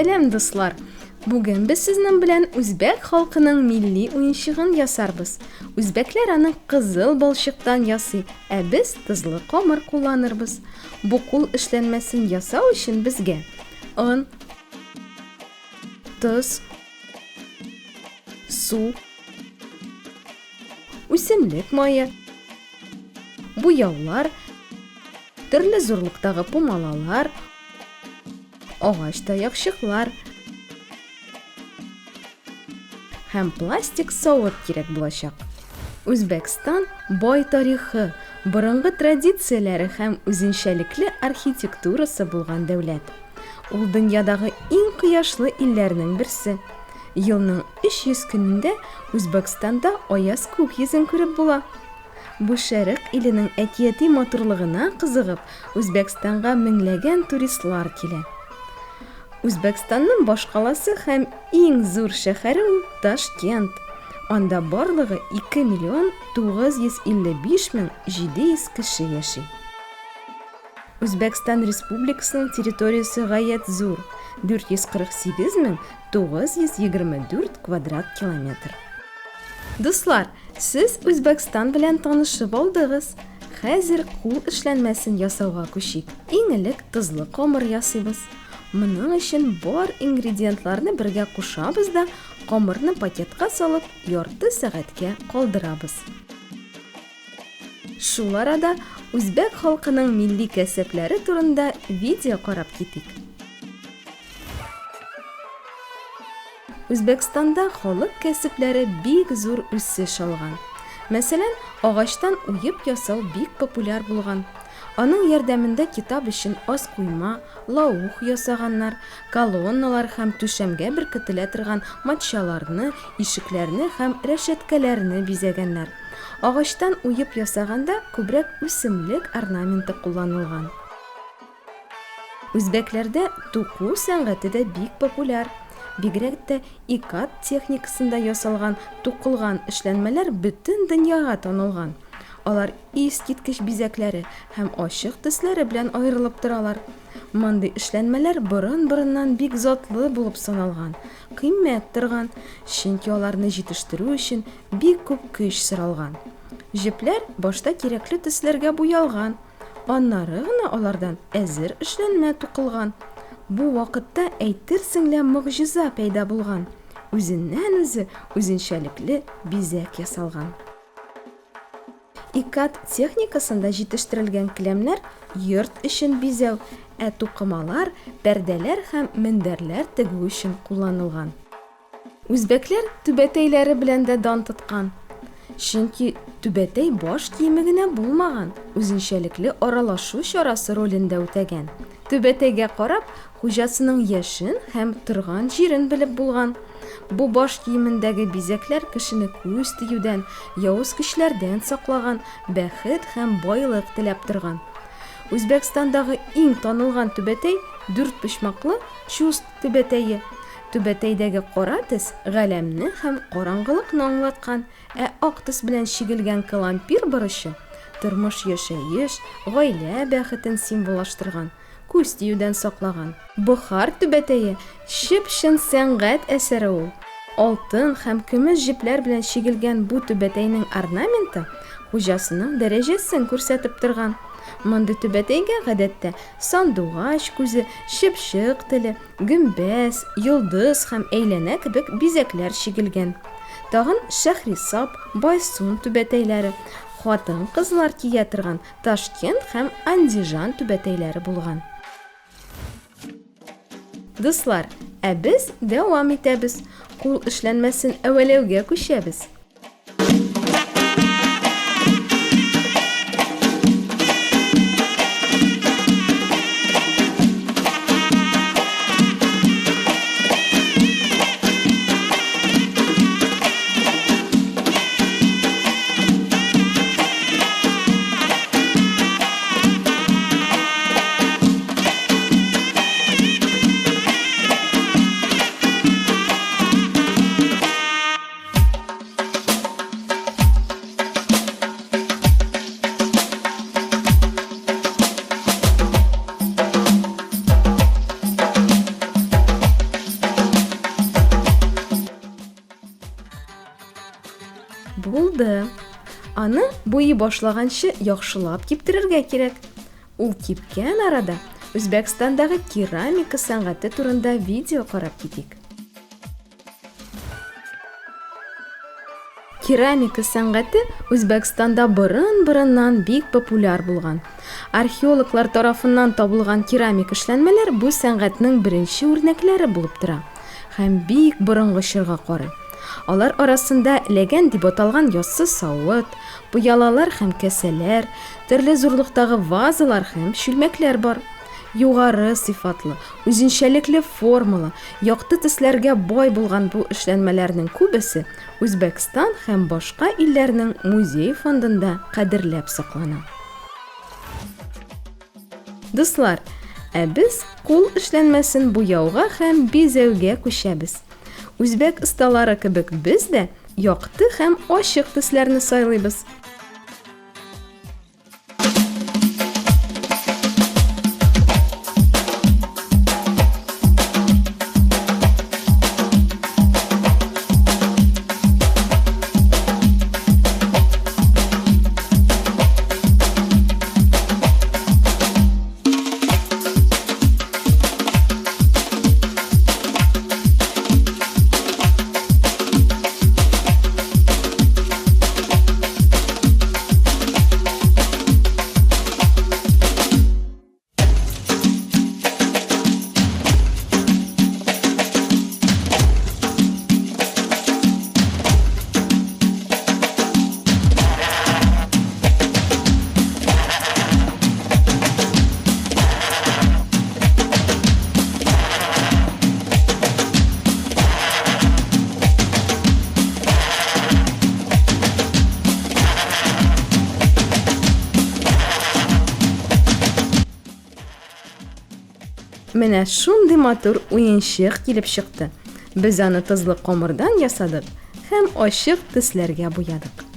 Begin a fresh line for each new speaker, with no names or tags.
Сәлам дуслар. Бүген без сезнең белән үзбәк халкының милли уенчыгын ясарбыз. Үзбәкләр аны кызыл балчыктан ясый, ә без тозлы камыр кулланырбыз. Бу кул эшләнмәсен ясау өчен безгә он, тоз, су, үсемлек мае, буяулар, төрле зурлыктагы пумалалар, агач таякчыклар һәм пластик савыт кирәк булачак. Үзбәкстан бай тарихы, борынгы традицияләре һәм үзенчәлекле архитектурасы булган дәүләт. Ул дөньядагы иң кояшлы илләрнең берсе. Елның 300 көнендә Үзбәкстанда аяз күк йөзен күреп була. Бу шәрык иленең әкияти матурлыгына кызыгып, Үзбәкстанга меңләгән туристлар килә. Үзбәкстанның баш каласы һәм иң зур шәһәре ул Ташкент. Анда барлыгы 2 миллион 955 мең 700 кеше яши. Үзбәкстан Республикасының территориясе гаять зур, 448 мең 924 квадрат километр. Дуслар, сез Үзбәкстан белән танышып алдыгыз. Хәзер кул эшләнмәсен ясауга күчик. Иң элек тозлы камыр ясыйбыз. Моның өчен бар ингредиентларны бергә кушабыз да камырны пакетка салып, ярты сәгатькә калдырабыз. Шул арада үзбәк халкының милли кәсепләре турында видео карап китик. Үзбәкстанда халык кәсепләре бик зур үсеш алган. Мәсәлән, агачтан уеп ясау бик популяр булган. Аның ярдәмендә китап өчен ас куйма, лаух ясаганнар, колонналар һәм түшәмгә беркетелә торган матчаларны, ишекләрне һәм рәшәткәләрне бизәгәннәр. Агачтан уеп ясаганда күбрәк үсемлек орнаменты кулланылган. Үзбәкләрдә туку сәнгате дә бик популяр. Бигрәк тә икат техникасында ясалган тукылган эшләнмәләр бөтен дөньяга танылган. Алар искиткеч бизәкләре һәм ачык төсләре белән аерылып торалар. Мондый эшләнмәләр борын-борыннан бик затлы булып саналган, кыйммәт торган, чөнки аларны җитештерү өчен бик күп көч соралган. Җепләр башта кирәкле төсләргә буялган, аннары гына алардан әзер эшләнмә тукылган. Бу вакытта әйтерсең лә мөгъҗиза пәйда булган. Үзеннән-үзе үзенчәлекле бизәк ясалган. Икат техникасында җитештерелгән келәмнәр йорт өчен бизәү, ә тукымалар, пәрдәләр һәм мендәрләр тегү өчен кулланылган. Үзбәкләр түбәтәйләре белән дә дан тоткан. Чөнки түбәтәй баш киеме генә булмаган, үзенчәлекле аралашу чарасы ролендә үтәгән. Түбәтәйгә карап, хуҗасының яшен һәм торган җирен белеп булган. Бу баш киемендәге бизәкләр кешене күз тиюдән, явыз көчләрдән саклаган, бәхет һәм байлык теләп торган. Үзбәкстандагы иң танылган түбәтәй 4 почмаклы Чуст түбәтәе. Түбәтәйдәге кара төс галәмне һәм караңгылыкны аңлаткан, ә ак төс белән чигелгән калампир барышы тормыш яшәеш, гаилә бәхетен символлаштырган, күз тиюдән саклаган. Бохар түбәтәе чып-чын сәнгать әсәре ул. Алтын һәм көмеш җепләр белән чигелгән бу түбәтәйнең орнаменты хуҗасының дәрәҗәсен күрсәтеп торган. Мондый түбәтәйгә гадәттә сандугач күзе, чыпчык теле, гөмбәз, йолдыз һәм әйләнә кебек бизәкләр чигелгән. Тагын Шәһрисаб, Байсун түбәтәйләре, хатын-кызлар кия торган Ташкент һәм Андижан түбәтәйләре булган. Дуслар, ә без дәвам итәбез. Кул эшләнмәсен әвәләүгә күчәбез. Аны буй башлаганчы яхшылап киптерергә кирәк. Ул кипкән арада Үзбәкстандагы керамика сәнгате турында видео карап китик. Керамика сәнгате Үзбәкстанда борын-борыннан бик популяр булган. Археологлар тарафыннан табылган керамик эшләнмәләр бу сәнгатьнең беренче үрнәкләре булып тора һәм бик борынгы чорга карый. Алар арасында ләгән дип аталган яссы савыт, буялалар һәм кәсәләр, төрле зурлыктагы вазалар һәм чүлмәкләр бар. Югары сыйфатлы, үзенчәлекле формалы, якты төсләргә бай булган бу эшләнмәләрнең күбесе Үзбәкстан һәм башка илләрнең музей фондында кадерләп саклана. Дуслар, без кул эшләнмәсен буяуга һәм бизәүгә күчәбез. Үзбәк осталары кебек без дә якты һәм ачык төсләрне сайлыйбыз. Менә шундый матур уенчык килеп чыкты. Без аны тозлы камырдан ясадык һәм ачык төсләргә буядык.